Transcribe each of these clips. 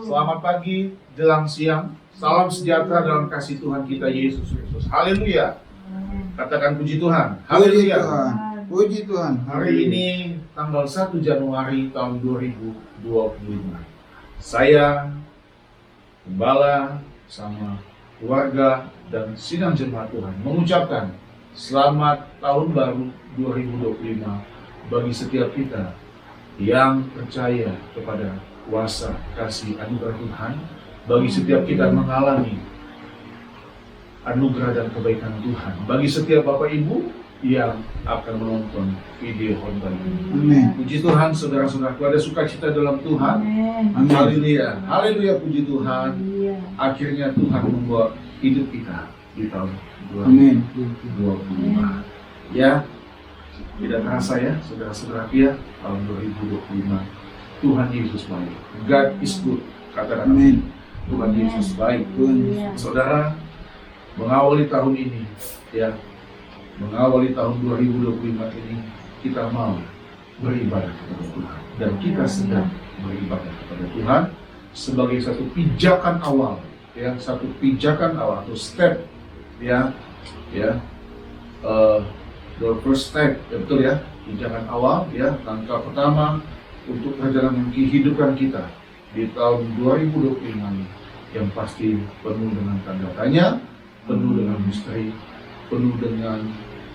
Selamat pagi, jelang siang. Salam sejahtera dalam kasih Tuhan kita Yesus Kristus. Haleluya. Katakan puji Tuhan. Haleluya. Puji Tuhan. Hari ini tanggal 1 Januari tahun 2025. Saya, Gembala, sama keluarga dan sidang jemaat Tuhan mengucapkan selamat tahun baru 2025 bagi setiap kita yang percaya kepada kuasa kasih anugerah Tuhan, bagi setiap kita mengalami anugerah dan kebaikan Tuhan, bagi setiap Bapak Ibu yang akan menonton video khotbah ini. Amin. Puji Tuhan, saudara-saudaraku, ada sukacita dalam Tuhan. Amin. Haleluya, haleluya, puji Tuhan. Akhirnya Tuhan membawa hidup kita di tahun Amin. 2025. Ya, tidak terasa ya, saudara-saudaraku ya, tahun 2025. Tuhan Yesus baik. God is good. Katakan Amin. Tuhan Yesus baik. Tuhan. Saudara, mengawali tahun ini, ya, mengawali tahun 2025 ini, kita mau beribadah kepada Tuhan. Dan kita sedang beribadah kepada Tuhan sebagai satu pijakan awal, ya, satu pijakan awal atau step, ya, the first step, ya, betul ya, pijakan awal, ya, langkah pertama untuk perjalanan kehidupan kita di tahun 2025 ini, yang pasti penuh dengan tanda tanya, penuh dengan misteri, penuh dengan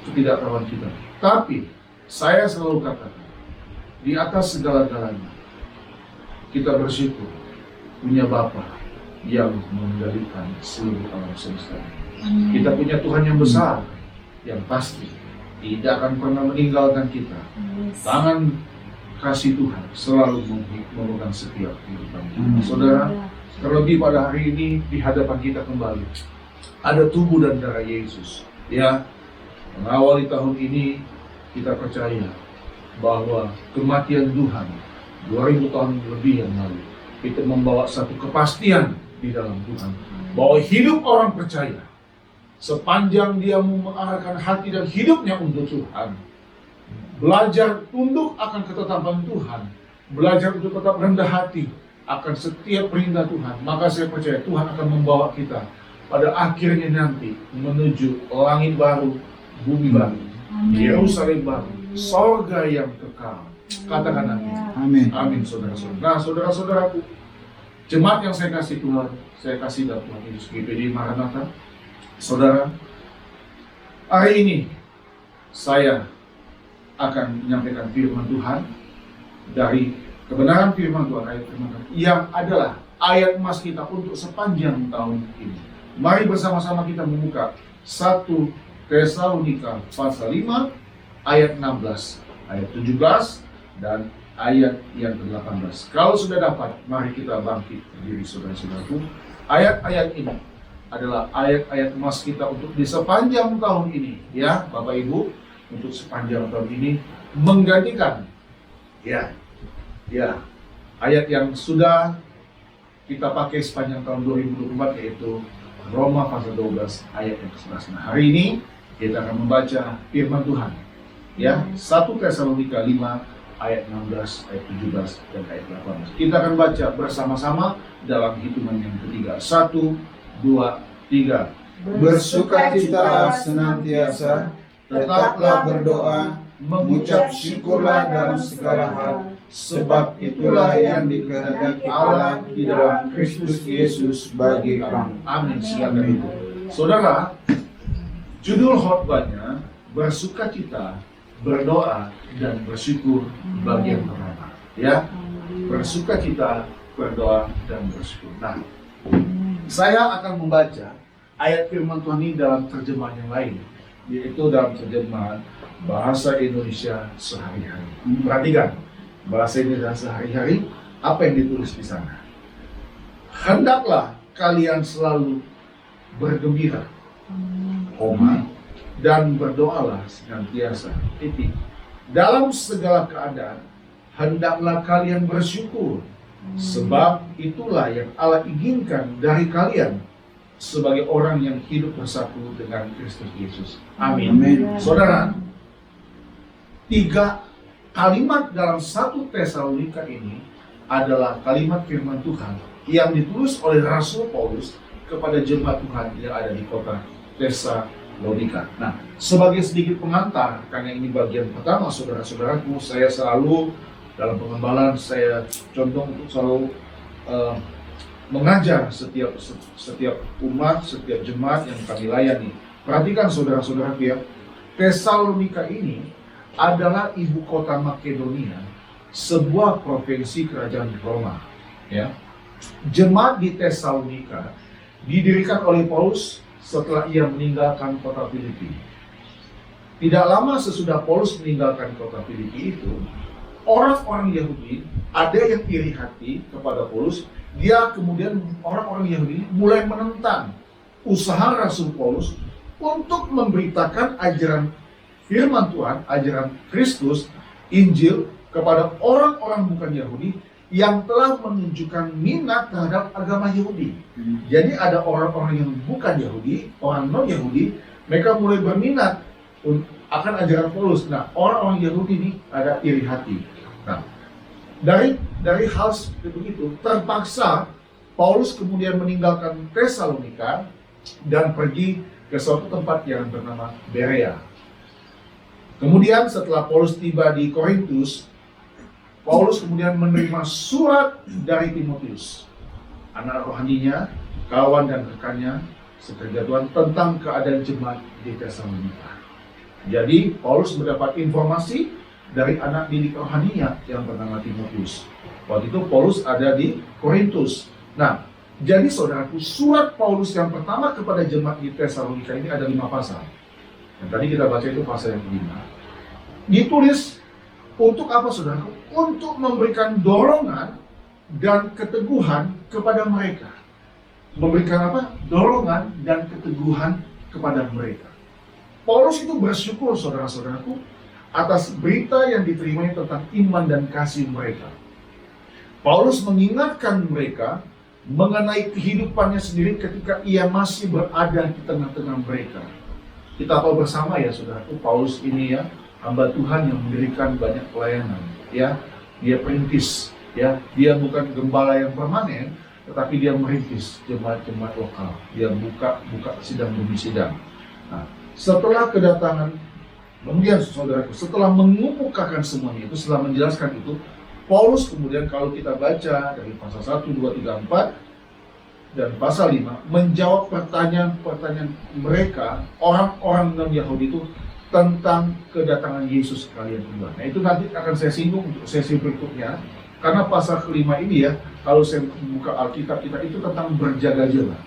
ketidaktahuan kita. Tapi saya selalu katakan, di atas segala-galanya kita bersyukur punya Bapa yang mengendalikan seluruh alam semesta. Kita punya Tuhan yang besar, yang pasti tidak akan pernah meninggalkan kita. Tangan kasih Tuhan selalu memegang setiap kehidupan kita. Saudara, terlebih pada hari ini di hadapan kita kembali ada tubuh dan darah Yesus. Ya, mengawali tahun ini kita percaya bahwa kematian Tuhan 2000 tahun lebih yang lalu itu membawa satu kepastian di dalam Tuhan bahwa hidup orang percaya sepanjang dia mengarahkan hati dan hidupnya untuk Tuhan, belajar tunduk akan ketetapan Tuhan, belajar untuk tetap rendah hati akan setiap perintah Tuhan, maka saya percaya Tuhan akan membawa kita pada akhirnya nanti menuju langit baru, bumi baru, Yerusalem baru, sorga yang kekal. Katakan amin. Amin. Amin, saudara-saudara. Nah, saudara-saudaraku, jemaat yang saya kasih Tuhan, saya kasih dalam Tuhan Yesus GPD Maranatha. Saudara, hari ini saya akan menyampaikan firman Tuhan dari kebenaran firman Tuhan, ayat firman Tuhan yang adalah ayat emas kita untuk sepanjang tahun ini. Mari bersama-sama kita membuka 1 Tesalonika pasal 5 ayat 16, ayat 17 dan ayat yang ke-18. Kalau sudah dapat, mari kita bangkit berdiri, saudara-saudaraku. Ayat-ayat ini adalah ayat-ayat emas kita untuk di sepanjang tahun ini, ya Bapak Ibu, untuk sepanjang tahun ini menggantikan ayat yang sudah kita pakai sepanjang tahun 2024, yaitu Roma pasal 12 ayat yang ke-11. Nah, hari ini kita akan membaca firman Tuhan, ya, 1 Tesalonika 5 ayat 16, ayat 17 dan ayat 18. Kita akan baca bersama-sama dalam hitungan yang ketiga. 1, 2, 3. Bersukacitalah senantiasa, tetaplah berdoa, mengucap syukurlah dalam segala hal, sebab itulah yang dikehendaki Allah di dalam Kristus Yesus bagi kamu. Amin. Silakan itu. Saudara, judul khotbahnya bersukacita, berdoa dan bersyukur bagian pertama. Ya, bersukacita, berdoa dan bersyukur. Nah, saya akan membaca ayat firman Tuhan ini dalam terjemahan yang lain, yaitu dalam terjemahan bahasa Indonesia sehari-hari. Perhatikan bahasa Indonesia sehari-hari, apa yang ditulis di sana. Hendaklah kalian selalu bergembira, dan berdoalah senantiasa. Titik. Dalam segala keadaan hendaklah kalian bersyukur, sebab itulah yang Allah inginkan dari kalian sebagai orang yang hidup bersatu dengan Kristus Yesus. Amin. Amin. Saudara, 3 kalimat dalam 1 Tesalonika ini adalah kalimat firman Tuhan yang ditulis oleh Rasul Paulus kepada jemaat Tuhan yang ada di kota Tesalonika. Nah, sebagai sedikit pengantar, karena ini bagian pertama saudara-saudaraku, saya selalu dalam pengembalaan, saya condong untuk selalu mengajar setiap umat, setiap jemaat yang kami layani. Perhatikan saudara-saudaraku ya, Tesalonika ini adalah ibu kota Makedonia, sebuah provinsi kerajaan Roma. Ya, jemaat di Tesalonika didirikan oleh Paulus setelah ia meninggalkan kota Filipi. Tidak lama sesudah Paulus meninggalkan kota Filipi itu, orang-orang Yahudi ada yang iri hati kepada Paulus. Dia kemudian orang-orang Yahudi mulai menentang usaha Rasul Paulus untuk memberitakan ajaran firman Tuhan, ajaran Kristus, Injil kepada orang-orang bukan Yahudi yang telah menunjukkan minat terhadap agama Yahudi. Jadi ada orang-orang yang bukan Yahudi, orang non-Yahudi, mereka mulai berminat akan ajaran Paulus. Nah, orang-orang Yahudi ini ada iri hati. Nah, dari hal seperti begitu, terpaksa Paulus kemudian meninggalkan Tesalonika dan pergi ke suatu tempat yang bernama Berea. Kemudian setelah Paulus tiba di Korintus, Paulus kemudian menerima surat dari Timotius, anak rohaninya, kawan dan rekannya sekerja Tuhan, tentang keadaan jemaat di Tesalonika. Jadi Paulus mendapat informasi dari anak didik rohaninya yang bernama Timotius. Waktu itu Paulus ada di Korintus. Nah, jadi saudaraku, surat Paulus yang pertama kepada jemaat di Tesalonika ini ada 5 pasal. Dan tadi kita baca itu pasal yang kelima. Ditulis untuk apa saudaraku? Untuk memberikan dorongan dan keteguhan kepada mereka. Memberikan apa? Dorongan dan keteguhan kepada mereka. Paulus itu bersyukur saudara-saudaraku atas berita yang diterimanya tentang iman dan kasih mereka. Paulus mengingatkan mereka mengenai kehidupannya sendiri ketika ia masih berada di tengah-tengah mereka. Kita tahu bersama ya saudaraku, Paulus ini ya hamba Tuhan yang mendirikan banyak pelayanan. Ya, dia perintis. Ya, dia bukan gembala yang permanen, tetapi dia merintis jemaat-jemaat lokal. Dia buka sidang demi sidang. Nah, setelah kedatangan, kemudian saudaraku, setelah mengemukakan semuanya itu, setelah menjelaskan itu, Paulus kemudian kalau kita baca dari pasal 1, 2, 3, 4 dan pasal 5 menjawab pertanyaan-pertanyaan mereka, orang-orang non-Yahudi itu, tentang kedatangan Yesus kalian kedua. Nah, itu nanti akan saya singgung untuk sesi berikutnya, karena pasal kelima ini ya, kalau saya buka Alkitab kita itu tentang berjaga-jaga.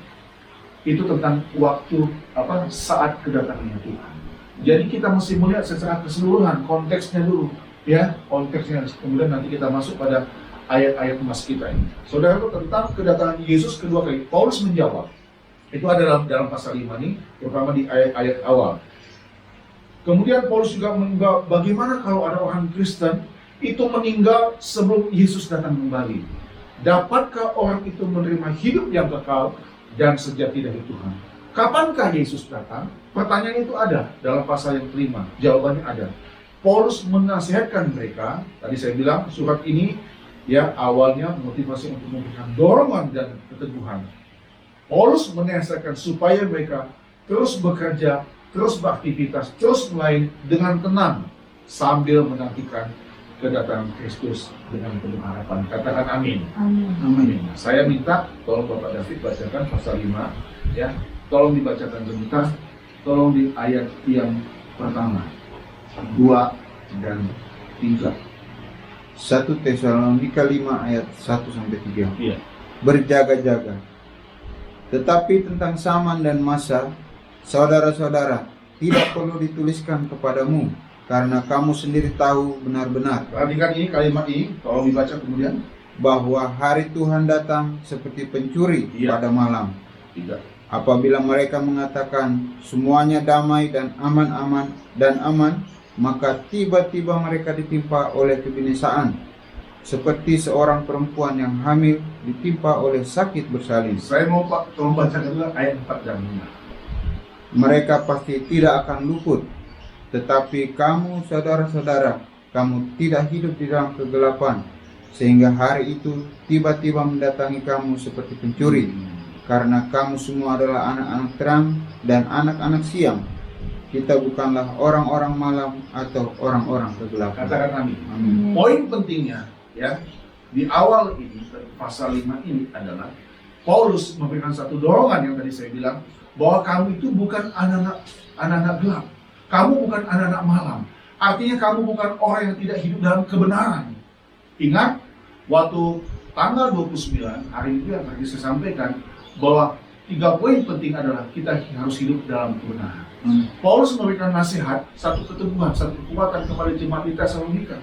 Itu tentang waktu saat kedatangan Tuhan. Jadi kita mesti melihat secara keseluruhan konteksnya dulu, ya, konteksnya. Kemudian nanti kita masuk pada ayat-ayat emas kita ini. Saudara, tentang kedatangan Yesus kedua kali, Paulus menjawab. Itu ada dalam pasal 5 ini, terutama di ayat-ayat awal. Kemudian Paulus juga menjawab, bagaimana kalau ada orang Kristen itu meninggal sebelum Yesus datang kembali? Dapatkah orang itu menerima hidup yang kekal dan sejati dari Tuhan? Kapankah Yesus datang? Pertanyaan itu ada dalam pasal yang kelima. Jawabannya ada. Paulus menasihatkan mereka. Tadi saya bilang surat ini ya awalnya motivasi untuk memberikan dorongan dan keteguhan. Paulus menasihatkan supaya mereka terus bekerja, terus beraktivitas, terus melayani dengan tenang sambil menantikan kedatangan Kristus dengan penuh harapan. Katakan amin. Amin. Amin. Saya minta tolong Bapak David bacakan pasal 5 ya. Tolong dibacakan sebentar. Tolong di ayat yang pertama, 2 dan 3. 1 Tesalonika 5 ayat 1 sampai 3. Iya. Berjaga-jaga. Tetapi tentang zaman dan masa, saudara-saudara, tidak perlu dituliskan kepadamu, karena kamu sendiri tahu benar-benar. Perhatikan ini kalimat ini, tolong dibaca kemudian. Bahwa hari Tuhan datang seperti pencuri pada malam. Tidak. Apabila mereka mengatakan semuanya damai dan aman, maka tiba-tiba mereka ditimpa oleh kebinasaan, seperti seorang perempuan yang hamil ditimpa oleh sakit bersalin. Saya mau tolong bacakan dulu ayat 4 dan 5. Mereka pasti tidak akan luput. Tetapi kamu saudara-saudara, kamu tidak hidup di dalam kegelapan, sehingga hari itu tiba-tiba mendatangi kamu seperti pencuri, karena kamu semua adalah anak-anak terang dan anak-anak siang. Kita bukanlah orang-orang malam atau orang-orang kegelapan. Katakan amin. Amin. Poin pentingnya ya di awal ini pasal 5 ini adalah Paulus memberikan satu dorongan yang tadi saya bilang bahwa kamu itu bukan anak-anak gelap. Kamu bukan anak-anak malam. Artinya kamu bukan orang yang tidak hidup dalam kebenaran. Ingat waktu tanggal 29 hari itu yang tadi saya sampaikan bahwa 3 poin penting adalah kita harus hidup dalam kebenaran. Paulus memberikan nasihat, satu keteguhan, satu kekuatan kepada jemaat di Tesalonika.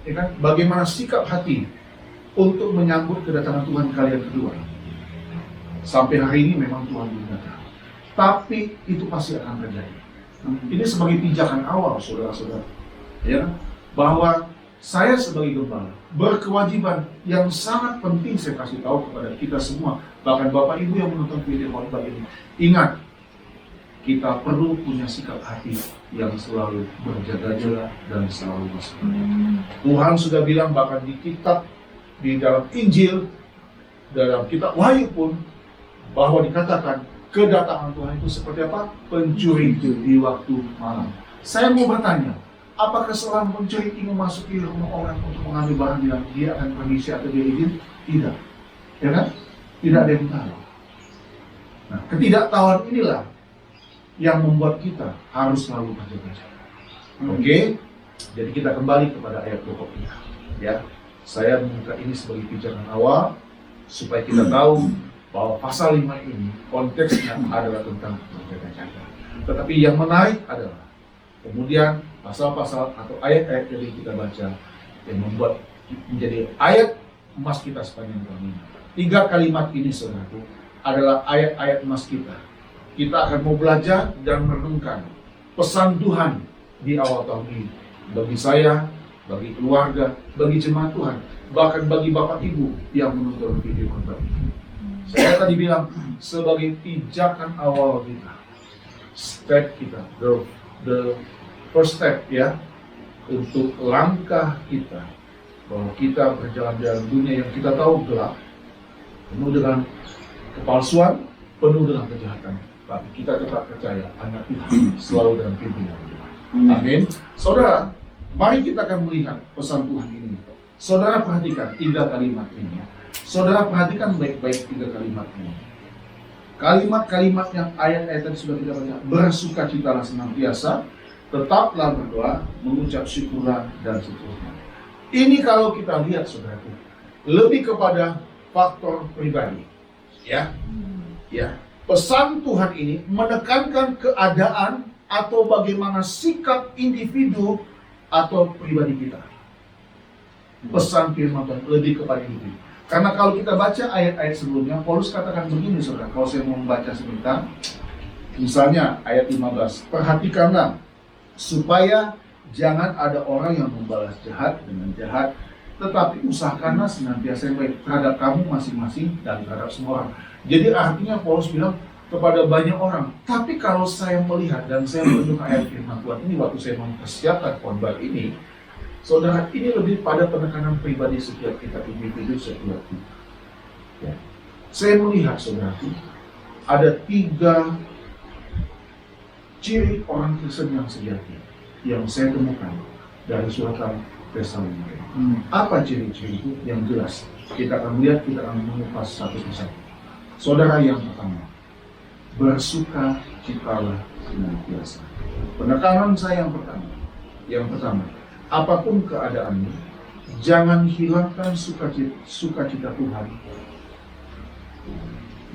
Ya kan? Bagaimana sikap hati untuk menyambut kedatangan Tuhan kalian kedua. Sampai hari ini memang Tuhan belum datang. Tapi itu pasti akan terjadi. Ini sebagai pijakan awal, saudara-saudara. Ya, bahwa saya sebagai gembala berkewajiban yang sangat penting saya kasih tahu kepada kita semua, bahkan Bapak Ibu yang menonton video khotbah ini. Ingat, kita perlu punya sikap hati yang selalu berjaga-jaga dan selalu waspada. Tuhan sudah bilang bahkan di kitab, di dalam Injil, dalam kitab Wahyu pun, bahwa dikatakan kedatangan Tuhan itu seperti apa? Pencuri di waktu malam. Saya mau bertanya, apakah seorang pencuri ingin masuk ke rumah orang untuk mengambil barang yang dia akan permisi atau dia izin? Tidak. Ya kan? Tidak ada yang tahu. Nah, ketidaktahuan inilah yang membuat kita harus selalu berjaga-jaga. Oke? Jadi kita kembali kepada ayat pokok kita. Ya, saya membuka ini sebagai pijakan awal supaya kita tahu bahwa pasal 5 ini konteksnya adalah tentang berjaga-jaga. Tetapi yang menarik adalah kemudian pasal-pasal atau ayat-ayat yang kita baca yang membuat menjadi ayat emas kita sepanjang tahun ini. 3 kalimat ini, saudaraku, adalah ayat-ayat emas kita. Kita akan mau belajar dan merenungkan pesan Tuhan di awal tahun ini. Bagi saya, bagi keluarga, bagi jemaat Tuhan, bahkan bagi Bapak Ibu yang menonton video khotbah ini. Saya tadi bilang sebagai pijakan awal kita, step kita, the first step ya, untuk langkah kita bahwa kita berjalan dalam dunia yang kita tahu gelap, penuh dengan kepalsuan, penuh dengan kejahatan. Tapi kita tetap percaya anak Tuhan selalu dalam pimpinan Tuhan. Amin. Saudara, mari kita akan melihat pesan Tuhan ini. Saudara perhatikan 3 kalimat ini. Saudara perhatikan baik-baik 3 kalimat ini. Kalimat-kalimat yang ayat-ayat tadi sudah kita baca. Bersukacitalah senantiasa, tetaplah berdoa, mengucap syukurlah, dan seterusnya. Ini kalau kita lihat, saudaraku, lebih kepada faktor pribadi. Ya. Pesan Tuhan ini menekankan keadaan atau bagaimana sikap individu atau pribadi kita. Pesan firman Tuhan lebih kepada individu. Karena kalau kita baca ayat-ayat sebelumnya, Paulus katakan begini, saudara. Kalau saya mau membaca sebentar, misalnya ayat 15, perhatikanlah supaya jangan ada orang yang membalas jahat dengan jahat, tetapi usahakanlah senantiasa yang baik terhadap kamu masing-masing dan terhadap semua orang. Jadi artinya Paulus bilang kepada banyak orang, tapi kalau saya melihat dan saya menunjuk ayat firman Tuhan ini waktu saya mempersiapkan khotbah ini, saudara, ini lebih pada penekanan pribadi setiap kita, individu setiap kita. Ya. Saya melihat, saudara, ada 3 ciri orang Kristen yang sejati yang saya temukan dari suratan Tesalonika. Apa ciri-ciri itu yang jelas? Kita akan lihat, kita akan mengupas satu persatu. Saudara, yang pertama, bersukacitalah senantiasa. Penekanan saya yang pertama, apapun keadaannya, jangan hilangkan sukacita Tuhan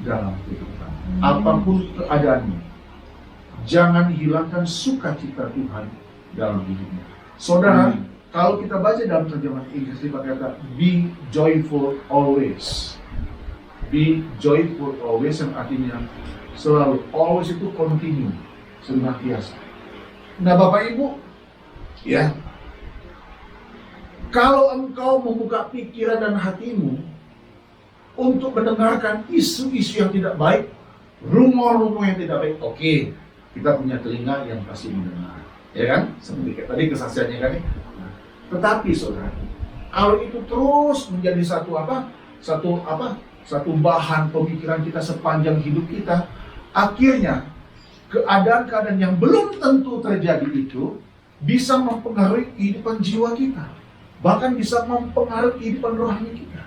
dalam kehidupan. Apapun keadaannya, jangan hilangkan sukacita Tuhan dalam hidupnya. Saudara, kalau kita baca dalam terjemahan Inggris dipakai kata be joyful always. Be joyful always yang artinya selalu, always itu continue, senantiasa. Nah, Bapak Ibu, ya, kalau engkau membuka pikiran dan hatimu untuk mendengarkan isu-isu yang tidak baik, rumor-rumor yang tidak baik, oke, kita punya telinga yang pasti mendengar, ya kan? Seperti tadi kesaksiannya kan. Nah, tetapi saudara, Kalau itu terus menjadi satu bahan pemikiran kita sepanjang hidup kita, akhirnya keadaan-keadaan yang belum tentu terjadi itu bisa mempengaruhi kehidupan jiwa kita, bahkan bisa mempengaruhi kehidupan rohani kita.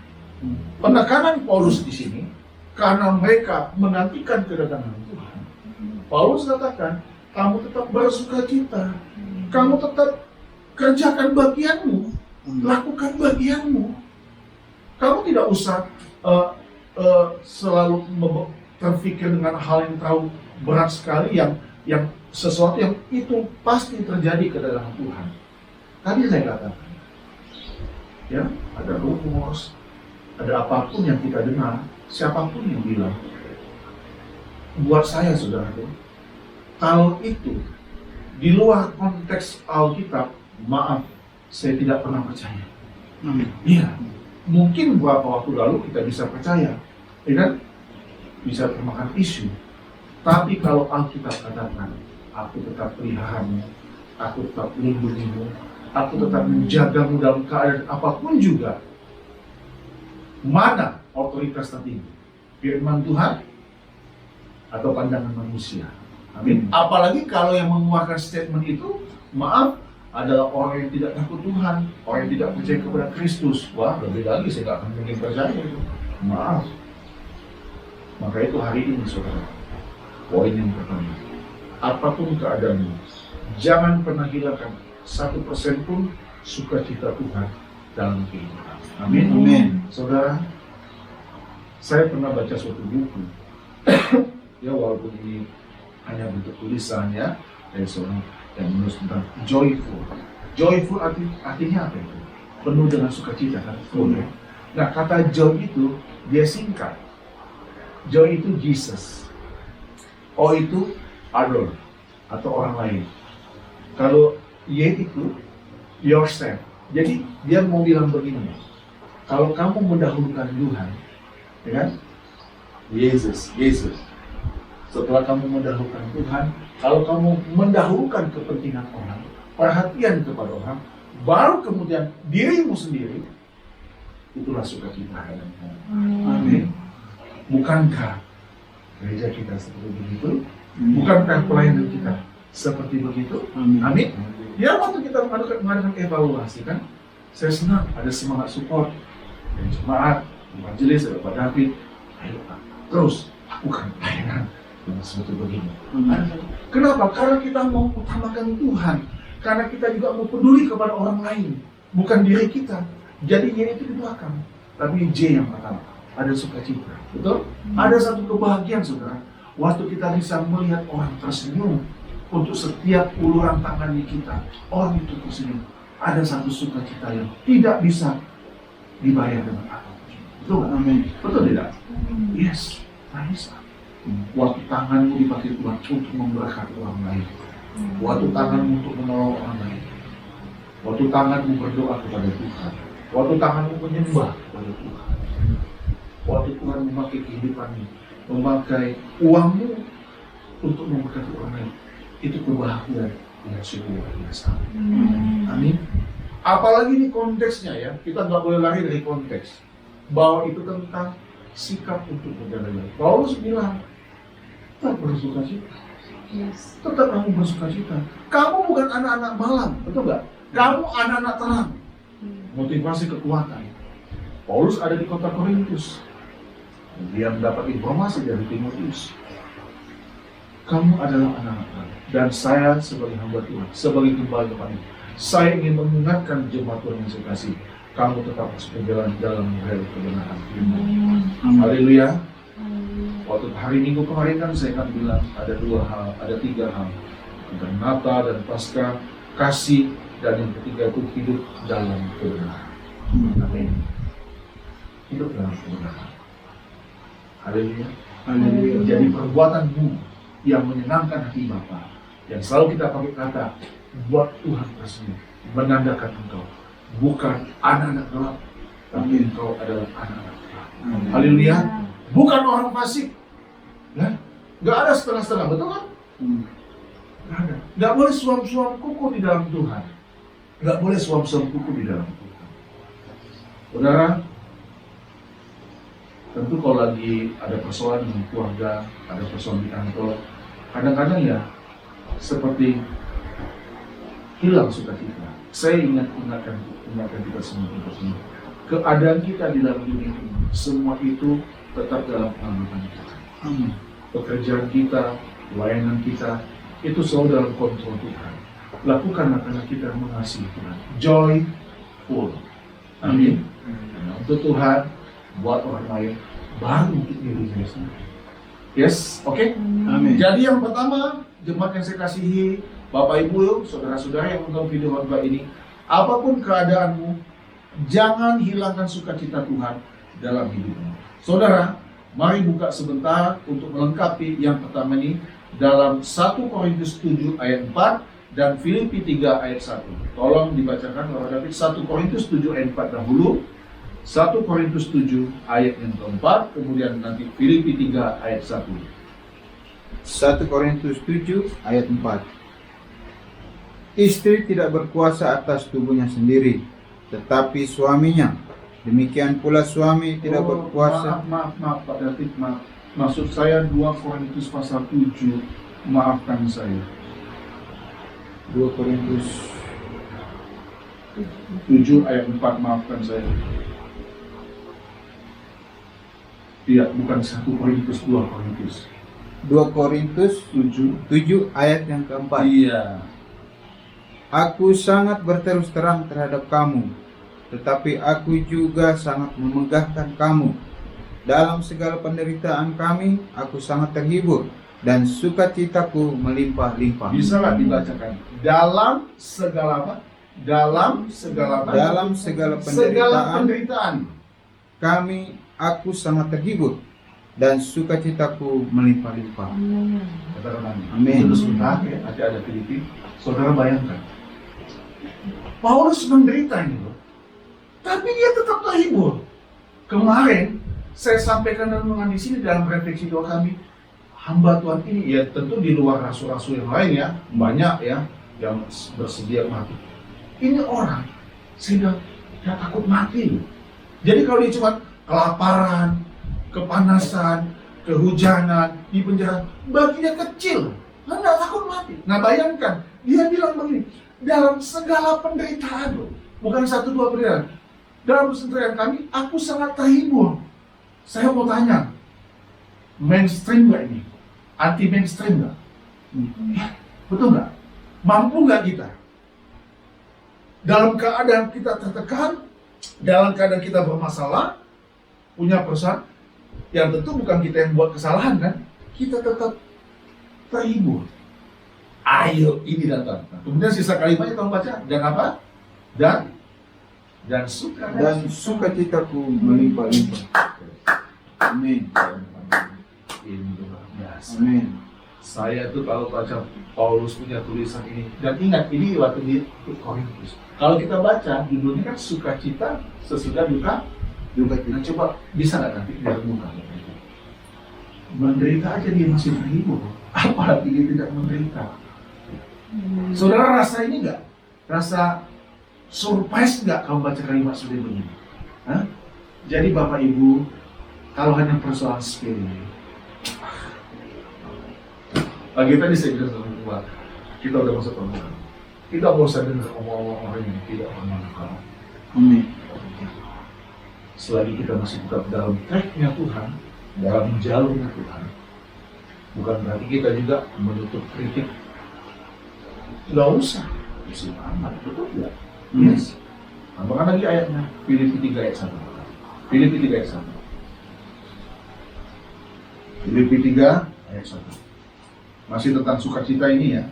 Penekanan Paulus di sini karena mereka menantikan kedatangan Tuhan. Paulus katakan, kamu tetap bersukacita, kamu tetap kerjakan bagianmu, lakukan bagianmu. Kamu tidak usah selalu terpikir dengan hal yang terlalu berat sekali, yang sesuatu yang itu pasti terjadi kedatangan Tuhan. Tadi saya katakan, ya, ada rumus, ada apapun yang kita dengar, siapapun yang bilang, buat saya saudaraku, kalau itu di luar konteks Alkitab, maaf, saya tidak pernah percaya. Iya, mungkin beberapa waktu lalu kita bisa percaya, ya kan? Bisa termakan isu. Tapi kalau Alkitab katakan, aku tetap peliharamu, aku tetap lindungimu, aku tetap menjagamu dalam keadaan apapun juga. Mana otoritas tertinggi? Firman Tuhan atau pandangan manusia? Amin. Apalagi kalau yang mengeluarkan statement itu, maaf, adalah orang yang tidak takut Tuhan, orang yang tidak percaya kepada Kristus. Wah, lebih lagi saya tidak akan mungkin percaya itu. Maaf. Maka itu hari ini saudara, poin yang pertama, apapun keadaanmu, jangan pernah hilangkan 1% pun sukacita Tuhan dalam kehidupan. Amin. Amin. Saudara, saya pernah baca suatu buku, ya walaupun ini hanya bentuk tulisannya dari seorang yang menulis tentang joyful. Joyful artinya apa itu? Penuh dengan sukacita kan? Nah, kata joy itu dia singkat. Joy itu Jesus. O itu other atau orang lain. Kalau Y itu yourself. Jadi dia mau bilang begini, kalau kamu mendahulukan Tuhan, ya kan? Yesus. Setelah kamu mendahulukan Tuhan, kalau kamu mendahulukan kepentingan orang, perhatian kepada orang, baru kemudian dirimu sendiri, itulah sukacita. Amin. Bukankah gereja kita seperti begitu? Bukankah pelayanan kita seperti begitu? Amin. Ya, waktu kita mengadakan evaluasi kan, saya senang ada semangat support dari jemaat, majelis, ada Pak David. Ayo Pak, terus lakukan pelayanan yang seperti begini. Kenapa? Karena kita mau utamakan Tuhan, karena kita juga mau peduli kepada orang lain, bukan diri kita. Jadi Y itu di belakang, tapi J yang pertama. Ada sukacita, betul? Ada satu kebahagiaan saudara, waktu kita bisa melihat orang tersenyum untuk setiap uluran tangan kita, orang itu tersenyum. Ada satu sukacita yang tidak bisa dibayar dengan apapun. Betul? Amin. Betul tidak? Yes, tak bisa. Waktu tanganmu dipakai Tuhan untuk memberkati orang lain, waktu tanganmu untuk menolong orang lain, waktu tanganmu berdoa kepada Tuhan, waktu tanganmu menyembah kepada Tuhan, waktu Tuhan memakai kehidupanmu, memakai uangmu untuk memberkati orang lain, itu kebahagiaan yang sungguh luar biasa. Amin. Apalagi di konteksnya ya, kita nggak boleh lari dari konteks bahwa itu tentang sikap untuk berjalan baik. Paulus bilang, tetap bersukacita. Tetap kamu bersukacita. Kamu bukan anak-anak malam, betul nggak? Kamu anak-anak terang. Motivasi kekuatan. Paulus ada di kota Korintus. Dia mendapat informasi dari Timotius. Kamu adalah anak-anak terang. Dan saya sebagai hamba Tuhan, sebagai gembala Tuhan, saya ingin mengingatkan jemaat Tuhan yang saya kasih, kamu tetap harus berjalan dalam rel kebenaran. Haleluya. Waktu hari Minggu kemarin kan saya kan bilang ada 3 hal tentang Natal dan Paskah, kasih, dan yang ketiga itu hidup dalam kebenaran. Amin. Hidup dalam kebenaran. Haleluya. Jadi perbuatanmu yang menyenangkan hati Bapa, yang selalu kita pakai kata buat Tuhan tersenyum, menandakan engkau bukan anak-anak gelap, tapi engkau adalah anak-anak terang. Haleluya. Bukan orang fasik, ya? Gak ada setengah-setengah, betul kan? Gak ada. Gak boleh suam-suam kuku di dalam Tuhan. Gak boleh suam-suam kuku di dalam Tuhan. Saudara, tentu kalau lagi ada persoalan dengan keluarga, ada persoalan di kantor, kadang-kadang ya seperti hilang sukacita. Saya ingatkan kita semua. Keadaan kita di dalam dunia ini, semua itu tetap dalam pengamatan Tuhan. Pekerjaan kita, layanan kita, itu selalu dalam kontrol Tuhan. Lakukanlah karena kita mengasihi Tuhan. Joyful. Amin. Untuk Tuhan, buat orang lain, baru untuk diri saya sendiri. Yes, oke? Amin. Jadi yang pertama, jemaat yang saya kasihi, Bapak Ibu, saudara-saudara yang menonton video khotbah ini, apapun keadaanmu, jangan hilangkan sukacita Tuhan dalam hidupmu. Saudara, mari buka sebentar untuk melengkapi yang pertama ini dalam 1 Korintus 7 ayat 4 dan Filipi 3 ayat 1. Tolong dibacakan oleh David. 1 Korintus 7 ayat 4 dahulu, 1 Korintus 7 ayat yang keempat, kemudian nanti Filipi 3 ayat 1. 1 Korintus 7 ayat 4. Istri tidak berkuasa atas tubuhnya sendiri, tetapi suaminya. Demikian pula suami tidak berkuasa. Maaf Pak David, maaf. Maksud saya 2 Korintus pasal 7. Maafkan saya. 2 Korintus 7 ayat 4, maafkan saya. Iya, bukan 1 Korintus, 2 Korintus. 2 Korintus 7. ayat yang keempat. Iya. Aku sangat berterus terang terhadap kamu, tetapi aku juga sangat memegahkan kamu. Dalam segala penderitaan kami, aku sangat terhibur, dan sukacitaku melimpah-limpah. Bisa nggak dibacakan? Dalam segala apa? Dalam segala apa? Dalam segala segala penderitaan penderitaan. kami, aku sangat terhibur, dan sukacitaku melimpah-limpah. Katakan amin. Amin. Terus sebentar ya, nanti ada Filipi. Saudara bayangkan, Paulus menderita ini loh, tapi dia tetap terhibur. Kemarin saya sampaikan renungan di sini dalam refleksi doa kami, hamba Tuhan ini ya tentu di luar rasul-rasul yang lain ya, banyak ya yang bersedia mati. Ini orang sudah takut mati loh. Jadi kalau dia cuma kelaparan, kepanasan, kehujanan, di penjara, baginya kecil, nggak takut mati. Nah bayangkan, dia bilang begini, dalam segala penderitaan loh, bukan 1-2 penderitaan. Dalam penderitaan kami, aku sangat terhibur. Saya mau tanya, mainstream nggak ini? Anti mainstream nggak? Ya, betul nggak? Mampu nggak kita? Dalam keadaan kita tertekan, dalam keadaan kita bermasalah, punya perusahaan, yang tentu bukan kita yang buat kesalahan kan? Kita tetap terhibur. Ayo ini datang. Nah, kemudian sisa kalimatnya tolong baca. Dan apa? Dan sukacitaku melimpah-limpah. Amin. Ini luar biasa. Amin. Saya tuh kalau baca Paulus punya tulisan ini, dan ingat ini waktu di Korintus. Kalau kita baca judulnya kan sukacita sesudah duka. Nah, coba bisa nggak nanti biar buka? Menderita aja dia masih terhibur, apalagi dia tidak menderita. Saudara rasa ini nggak? Rasa surprise nggak kalau baca kalimat seperti begini? Hah? Jadi Bapak Ibu, kalau hanya persoalan sepele, pagi tadi saya bilang sama Bapak, kita udah masuk permukaan. Kita mau usah dengar omong-omong orang yang tidak bermanfaat. Amin. Selagi kita masih tetap dalam track-nya Tuhan, dalam jalurnya Tuhan, bukan berarti kita juga menutup kritik. Nggak usah, musim amat, betul tidak? Yes. Tambahkan lagi ayatnya, Filipi 3 ayat 1. Filipi 3 ayat 1. Filipi 3 ayat 1. Masih tentang sukacita ini ya.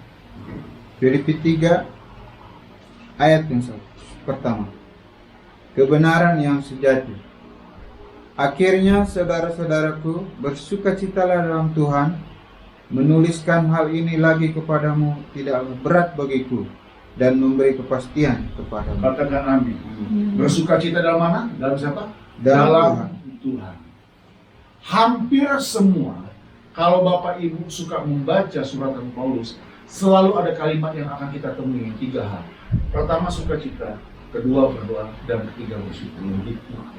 Filipi 3 ayat yang pertama. Kebenaran yang sejati. Akhirnya saudara-saudaraku, bersukacitalah dalam Tuhan. Menuliskan hal ini lagi kepadamu tidaklah berat bagiku, dan memberi kepastian kepadamu. Katakan amin. Bersukacita dalam mana? Dalam siapa? Dalam Tuhan. Hampir semua, kalau Bapak Ibu suka membaca suratan Paulus, selalu ada kalimat yang akan kita temui, 3 hal. Pertama sukacita, kedua berdoa, dan ketiga bersyukur.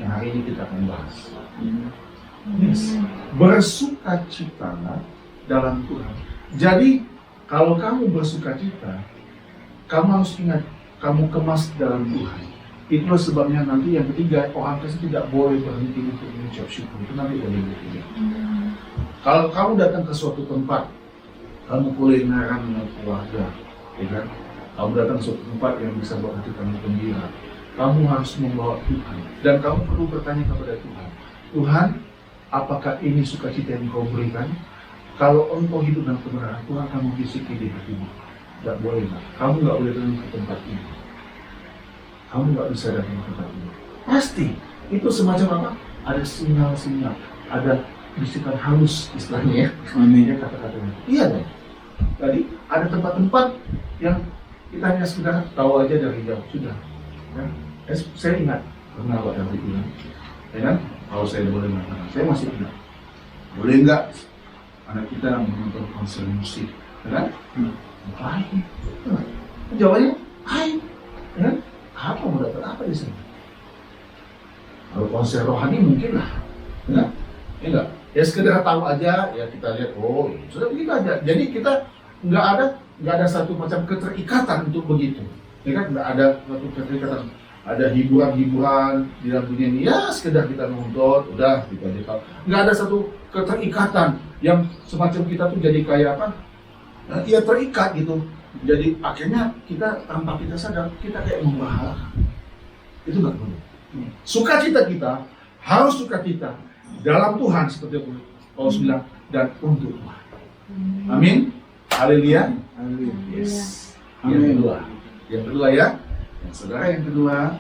Yang hari ini kita akan bahas. Yes. Bersukacitalah dalam Tuhan. Jadi kalau kamu bersukacita, kamu harus ingat kamu kemas dalam Tuhan. Itulah sebabnya nanti yang ketiga, orang Kristen tidak boleh berhenti untuk mengucap syukur. Itu nanti boleh bertiga. Kalau kamu datang ke suatu tempat, kamu kulineran dengan keluarga, ya kan? Kamu datang ke suatu tempat yang bisa buat hati kamu gembira. Kamu harus membawa Tuhan, dan kamu perlu bertanya kepada Tuhan. Tuhan, apakah ini sukacita yang Kau berikan? Kalau Engkau hidup dalam kebenaran, Tuhan akan membisiki di hatimu. Tidak boleh, kamu nggak boleh datang ke tempat ini. Kamu nggak bisa datang ke tempat ini. Pasti itu semacam apa? Ada sinyal-sinyal, ada bisikan halus istilahnya ya. Amin. Kata-katanya. Iya dong. Tadi ada tempat-tempat yang kita hanya sekedar tahu aja dari jauh sudah. Ya. Saya ingat pernah Pak David bilang, ya kan? Kalau saya boleh mengatakan, saya masih ingat. Boleh nggak anak kita menonton konser musik, ya kan? Ngapain? Jawabannya, ayo, ya kan? Apa mau dapat apa di sini? Kalau konser rohani mungkin lah, ya? Ya enggak? Ya sekedar tahu aja, ya kita lihat, oh sudah begitu aja. Jadi kita nggak ada satu macam keterikatan untuk begitu, ya kan? Nggak ada satu keterikatan. Ada hiburan-hiburan di dalam dunia ini, ya sekedar kita nonton, udah gitu aja. Nggak ada satu keterikatan yang semacam kita tuh jadi kayak apa? Ya terikat gitu. Jadi akhirnya kita tanpa kita sadar kita kayak membahalakan. Itu nggak perlu. Sukacita kita harus sukacita dalam Tuhan seperti yang Paulus bilang, dan untuk Tuhan. Amin. Haleluya. Amin. Yes. Amin. Yang kedua ya. Yang saudara yang kedua.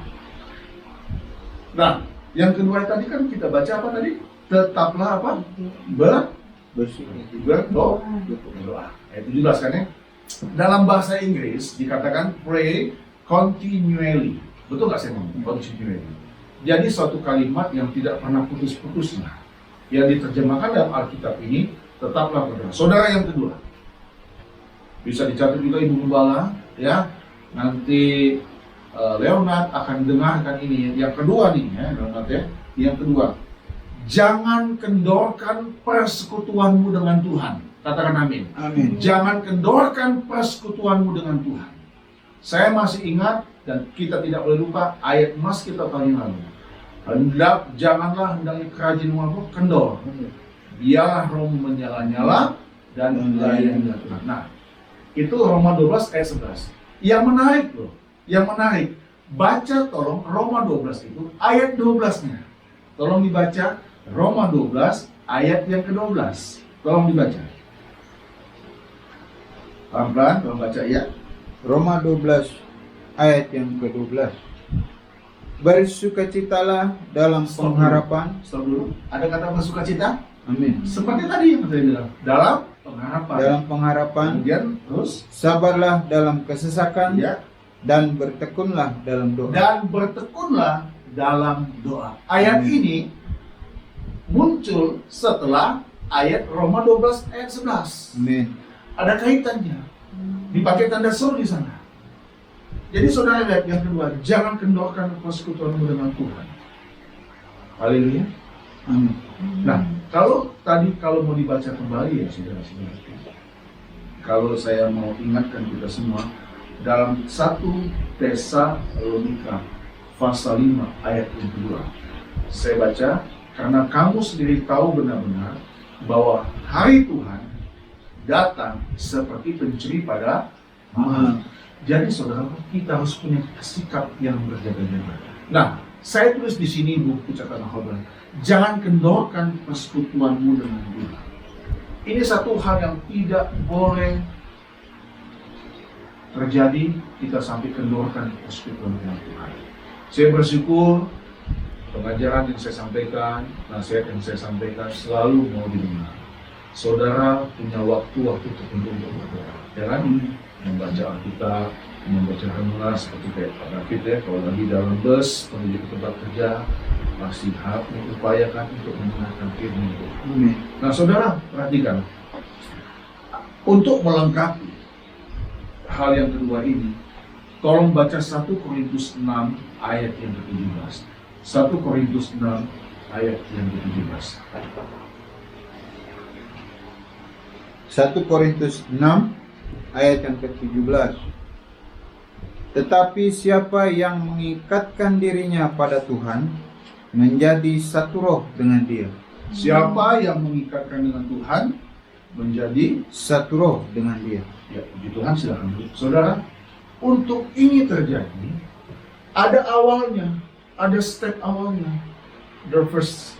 Nah, yang kedua tadi kan kita baca apa tadi? Tetaplah apa? Berdoa. Ayat 17 kan ya. Dalam bahasa Inggris dikatakan pray continually. Betul nggak saya ngomong? Continually. Jadi suatu kalimat yang tidak pernah putus-putusnya. Yang diterjemahkan dalam Alkitab ini, tetaplah berdoa. Saudara yang kedua. Bisa dicatat juga Ibu Gembala, ya. Nanti Leonard akan dengarkan ini. Yang kedua nih, ya, Leonard ya. Yang kedua, jangan kendorkan persekutuanmu dengan Tuhan. Katakan amin. Amin. Jangan kendorkan persekutuanmu dengan Tuhan. Saya masih ingat dan kita tidak boleh lupa ayat emas kita paling lalu. Janganlah hendaknya kerajinmu kendor. Biarlah roh menyala-nyala dan melayani Tuhan. Nah, itu Roma 12 ayat 11. Yang menarik loh. Yang menarik, baca tolong Roma 12 itu ayat 12-nya. Tolong dibaca Roma 12 ayat yang ke-12. Tolong dibaca. Pelan-pelan, tolong baca ya. Roma 12 ayat yang ke-12. Bersukacitalah dalam pengharapan. Stop dulu. Ada kata bersukacita? Amin. Seperti tadi yang saya bilang. Dalam pengharapan. Dalam pengharapan. Kemudian terus. Sabarlah dalam kesesakan. Ya. Dan bertekunlah dalam doa. Dan bertekunlah dalam doa. Ayat Amin. ini muncul setelah ayat Roma 12 ayat 11. Amin. Ada kaitannya. Dipakai tanda seru di sana. Jadi saudara lihat yang kedua, jangan kendorkan persekutuanmu dengan Tuhan. Haleluya. Amin. Nah, kalau mau dibaca kembali ya saudara-saudara. Kalau saya mau ingatkan kita semua, dalam 1 Tesalonika pasal 5 ayat yang kedua. Saya baca, karena kamu sendiri tahu benar-benar bahwa hari Tuhan datang seperti pencuri pada malam. Jadi saudara, kita harus punya sikap yang berjaga-jaga. Nah, saya tulis di sini buku catatan khotbah. Jangan kendorkan persekutuanmu dengan Tuhan. Ini satu hal yang tidak boleh terjadi, kita sampai kendorkan persekutuan dengan Tuhan. Saya bersyukur pengajaran yang saya sampaikan, nasihat yang saya sampaikan selalu mau didengar. Saudara punya waktu-waktu tertentu untuk berdoa, ya kan? Membaca Alkitab, membaca renungan seperti kayak Pak David ya, kalau lagi dalam bus menuju ke tempat kerja, masih harus mengupayakan untuk mendengarkan firman itu. Nah, saudara perhatikan, untuk melengkapi hal yang kedua ini, Tolong baca 1 Korintus 6 ayat yang ke-17. 1 Korintus 6 ayat yang ke-17. 1 Korintus 6 ayat yang ke-17. Tetapi siapa yang mengikatkan dirinya pada Tuhan menjadi satu roh dengan Dia. Siapa yang mengikatkan dengan Tuhan menjadi Satu roh dengan Dia. ya, puji Tuhan, silakan duduk. Saudara, untuk ini terjadi, ada awalnya, ada step awalnya. The first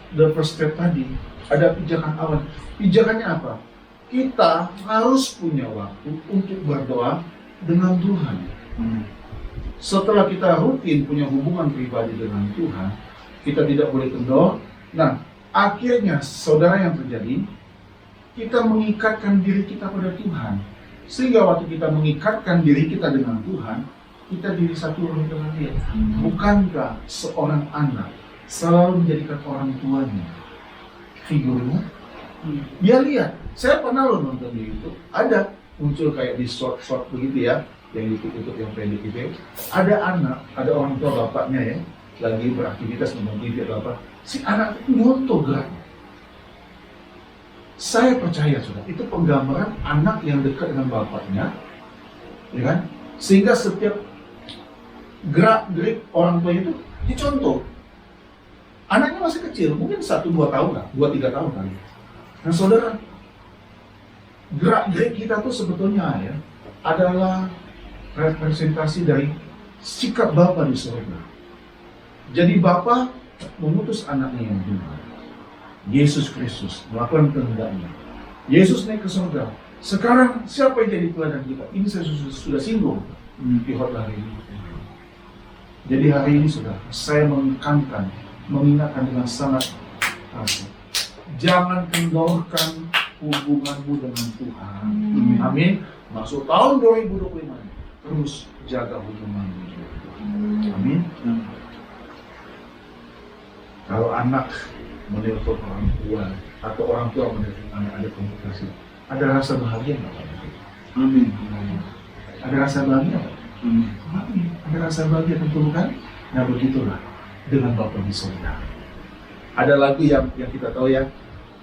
step tadi, ada pijakan awal. Pijakannya apa? Kita harus punya waktu untuk berdoa dengan Tuhan. Setelah kita rutin punya hubungan pribadi dengan Tuhan, kita tidak boleh kendor. Nah, akhirnya saudara yang terjadi, kita mengikatkan diri kita pada Tuhan. Sehingga waktu kita mengikatkan diri kita dengan Tuhan, kita jadi satu roh dengan Dia. Bukankah seorang anak selalu menjadikan orang tuanya figurnya? Dia lihat, saya pernah loh nonton di YouTube, ada muncul kayak di short begitu ya, yang YouTube yang pendek gitu. Ada anak, ada orang tua bapaknya ya, lagi beraktivitas nonton TV atau apa, si anak itu nyoto geraknya. Saya percaya sudah, itu penggambaran anak yang dekat dengan bapaknya, ya kan? Sehingga setiap gerak-gerik orang tua itu dicontoh. Anaknya masih kecil, mungkin 1-2 tahun lah, 2-3 tahun kali. Nah saudara, gerak-gerik kita tuh sebetulnya ya adalah representasi dari sikap Bapa di surga. Jadi Bapa mengutus anaknya yang tunggal, Yesus Kristus, melakukan kehendaknya. Yesus naik ke surga. Sekarang siapa yang jadi teladan kita? Ini saya sudah singgung di khotbah hari ini. Jadi hari ini sudah saya mengingatkan dengan sangat keras. Jangan kendorkan hubunganmu dengan Tuhan. Amin. Masuk tahun 2025, terus jaga hubunganmu dengan Tuhan. Amin. Kalau anak menelpon orang tua atau orang tua menelpon anak, ada komunikasi, ada rasa bahagia nggak Pak? Amin. Ada rasa bahagia nggak? Amin. Ada rasa bahagia tentu bukan? Nah begitulah dengan Bapa di surga. Ada lagu yang kita tahu ya,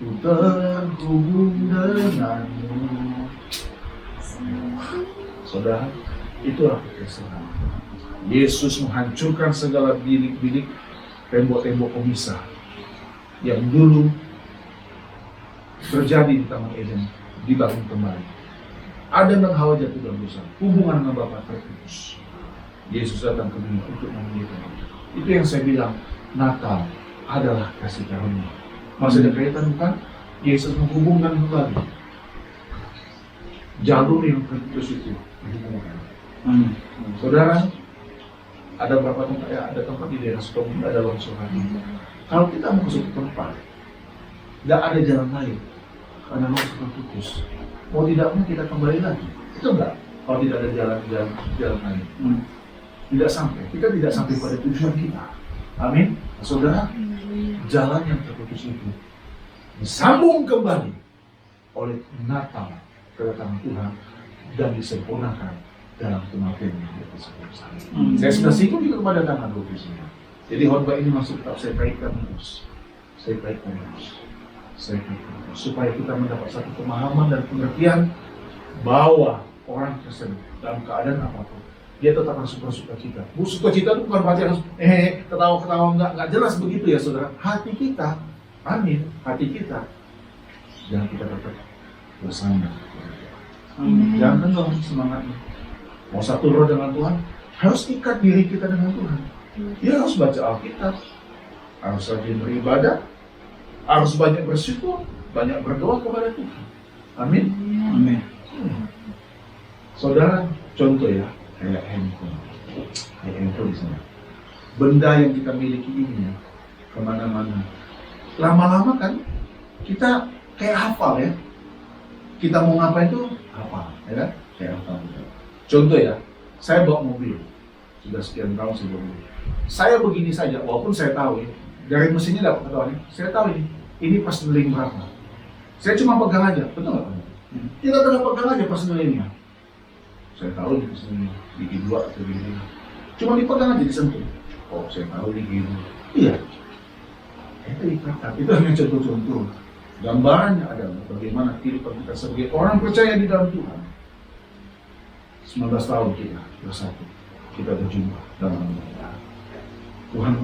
ku terhubung denganmu. Saudara, itulah kekristenan. Yesus menghancurkan segala bilik-bilik, tembok-tembok pemisah yang dulu terjadi di Taman Eden, dibangun kembali. Adam dan Hawa jatuh dalam dosa, hubungan dengan Bapa terputus. Yesus datang ke dunia untuk memulihkan. Itu yang saya bilang, Natal adalah kasih karunia. Masih ada kaitan bukan? Yesus menghubungkan kembali jalur yang terputus itu dihubungkan. Saudara, ada berapa tempat ya? Ada tempat di daerah Sukabumi, ada longsoran. Kalau kita mau ke suatu tempat, tidak ada jalan lain karena longsor terputus. Mau tidak mau kita kembali lagi. Itu enggak? Kalau tidak ada jalan lain, tidak sampai. Kita tidak sampai pada tujuan kita. Amin. Saudara, jalan yang terputus itu disambung kembali oleh Natal, kedatangan Tuhan, dan disempurnakan dalam kematian yang di atas kayu salib. Saya sudah singgung juga kepada tangan Rovisnya. Jadi khotbah ini masuk tetap saya kaitkan terus. Supaya kita mendapat satu pemahaman dan pengertian bahwa orang Kristen dalam keadaan apapun, dia tetap harus bersuka cita. Sukacita itu bukan berarti harus ketawa-ketawa, enggak jelas begitu ya saudara. Hati kita, amin, hati kita, jangan kita tetap bersama. Jangan dong semangatnya. Mau satu roh dengan Tuhan, harus ikat diri kita dengan Tuhan. Dia harus baca Alkitab, harus rajin beribadah, harus banyak bersyukur, banyak berdoa kepada Tuhan. Amin. Amin. Saudara, contoh ya, kayak handphone di sana. Benda yang kita miliki ini ya, kemana-mana. Lama-lama kan kita kayak hafal ya. Kita mau ngapain tuh hafal, ya kan? Kayak hafal. Contoh ya, saya bawa mobil, sudah sekian tahun saya bawa mobil. Saya begini saja, walaupun saya tahu ya, dari mesinnya dapat ketahuan, saya tahu ini pas neling berapa. Saya cuma pegang aja, betul nggak? Kita tinggal pegang aja pas nelingnya. saya tahu di sini gigi 2 atau gigi 5. Cuma dipegang aja, disentuh. Oh, saya tahu di gigi 2. Iya. Itu ikatan. Itu hanya contoh-contoh. Gambarannya adalah bagaimana kehidupan kita sebagai orang percaya di dalam Tuhan. 19 tahun kita bersatu, kita berjumpa dalam Tuhan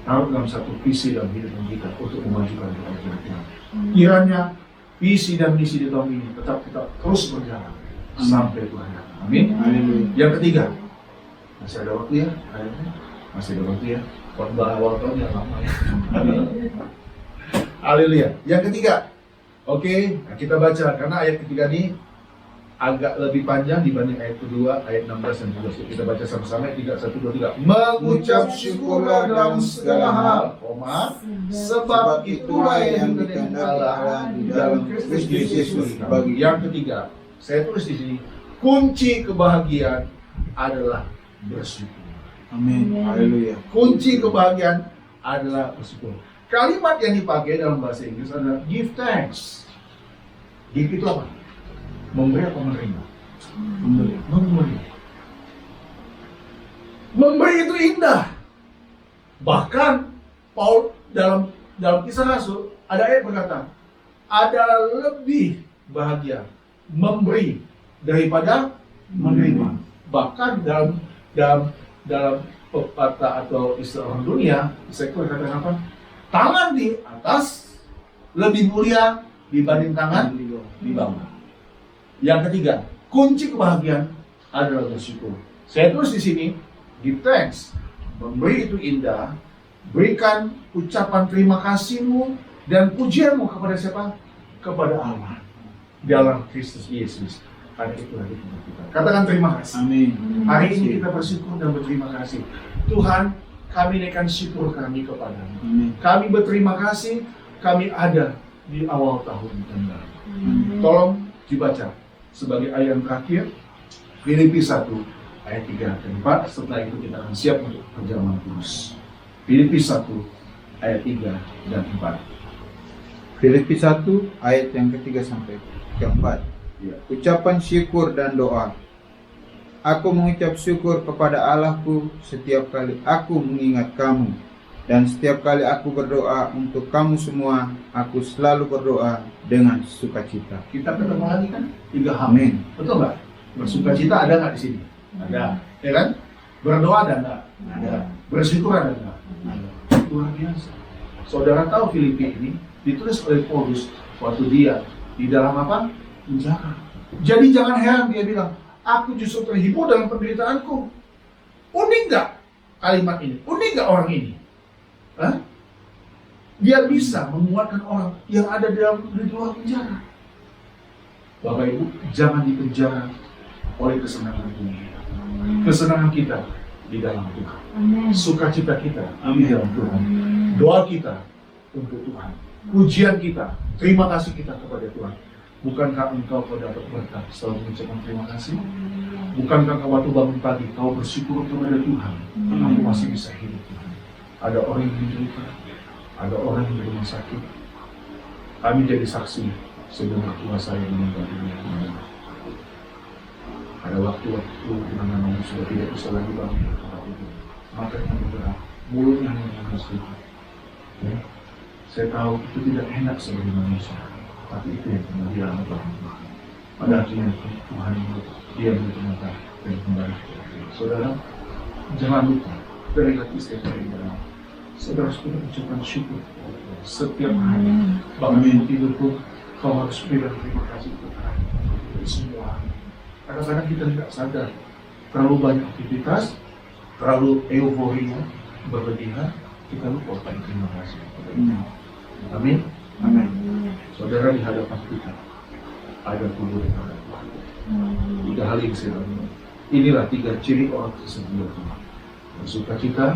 taruh dalam satu visi dalam hidup kita untuk memajukan kerajaan Tuhan. Kiranya visi dan misi di tahun ini tetap kita terus berjalan sampai Tuhan datang. Amin. Yang ketiga, masih ada waktu ya? Masih ada waktu ya? Khotbah awal tahun yang lama ya. Haleluya. Yang ketiga, oke, nah kita baca karena ayat ketiga ini agak lebih panjang dibanding ayat kedua, ayat 16 dan 17. Kita baca sama-sama, 3, 1, 2, 3. Mengucap syukurlah dalam segala hal, sebab itulah yang dikehendaki Allah di dalam Kristus Yesus. Bagi yang ketiga, saya tulis di sini, kunci kebahagiaan adalah bersyukur. Amin. Haleluya. Kunci kebahagiaan adalah bersyukur. Kalimat yang dipakai dalam bahasa Inggris adalah give thanks. Give itu apa? Memberi apa menerima? Memberi. Memberi itu indah. Bahkan Paul dalam kisah Rasul ada ayat berkata, ada lebih bahagia memberi daripada menerima. Bahkan dalam pepatah atau istilah orang dunia, saya katakan apa? Tangan di atas lebih mulia dibanding tangan di bawah. Yang ketiga, kunci kebahagiaan adalah bersyukur. Saya tulis di sini, give thanks. Memberi itu indah. Berikan ucapan terima kasihmu dan pujianmu kepada siapa? Kepada Allah dalam Kristus Yesus. Karena itulah hidup kita. Katakan terima kasih. Amin. Hari ini kita bersyukur dan berterima kasih. Tuhan, kami naikkan syukur kami kepadamu. Amin. Kami berterima kasih. Kami ada di awal tahun yang baru. Tolong dibaca sebagai ayat yang terakhir, Filipi 1 ayat 3 dan 4. Setelah itu kita akan siap untuk perjalanan kudus. Filipi 1 ayat 3 dan 4. Filipi 1 ayat yang ketiga sampai keempat. Ya. Ucapan syukur dan doa. Aku mengucap syukur kepada Allahku setiap kali aku mengingat kamu, dan setiap kali aku berdoa untuk kamu semua, aku selalu berdoa dengan sukacita. Kita ketemu lagi kan? 3 hal. Amin. Betul nggak? Bersukacita ada nggak di sini? Ada. Ya kan? Berdoa ada nggak? Ada. Bersyukur ada nggak? Ada. Luar biasa. Saudara tahu Filipi ini ditulis oleh Paulus waktu dia di dalam apa? Penjara. Jadi jangan heran dia bilang, aku justru terhibur dalam penderitaanku. Unik nggak kalimat ini? Unik nggak orang ini? Hah? Dia bisa menguatkan orang yang ada di luar penjara. Bapak Ibu, jangan dipenjara oleh kesenangan dunia. Kesenangan kita di dalam Tuhan. Sukacita kita di dalam Tuhan. Doa kita untuk Tuhan. Pujian kita, terima kasih kita kepada Tuhan. Bukankah engkau dapat berkat selalu mengucapkan terima kasih? Bukankah kau waktu bangun pagi kau bersyukur kepada Tuhan? Aku masih bisa hidup Tuhan. Ada orang yang menderita, ada orang yang di rumah sakit. Kami jadi saksi sebelum tua saya meninggal dunia. Ada waktu-waktu di mana namun sudah tidak bisa lagi bangun dari tempat itu. Maka kami berdoa, mulutnya hanya mengucapkan ya. Saya tahu itu tidak enak sebagai manusia, tapi itu yang kemudian Tuhan. Pada akhirnya Tuhan dia berterima dan kembali. Saudara, jangan lupa dari hati setiap hari dalam. Saudara sudah ucapkan syukur setiap hari. Bangun tidur pun kau harus berikan terima kasih kepada Tuhan. Semua. Kadang-kadang kita tidak sadar terlalu banyak aktivitas, terlalu euforia berlebihan, kita lupa ucapkan terima kasih kepada Tuhan. Amin. Amin. Saudara, di hadapan kita ada kubur yang ada Tuhan. 3 hal yang saya lakukan. Inilah 3 ciri orang tersedia Tuhan. Bersukacita,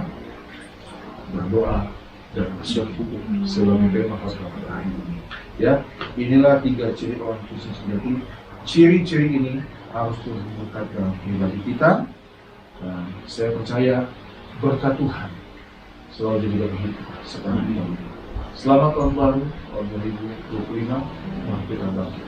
berdoa, dan bersyukur sebagai tema khotbah pada hari ini. Ya, inilah 3 ciri orang Kristen sejati. Ciri-ciri ini harus terus dibuka dalam pribadi kita. Dan saya percaya berkat Tuhan selalu jadi dalam hidup kita sekarang ini. Selamat tahun baru tahun 2025. Mari kita bangkit.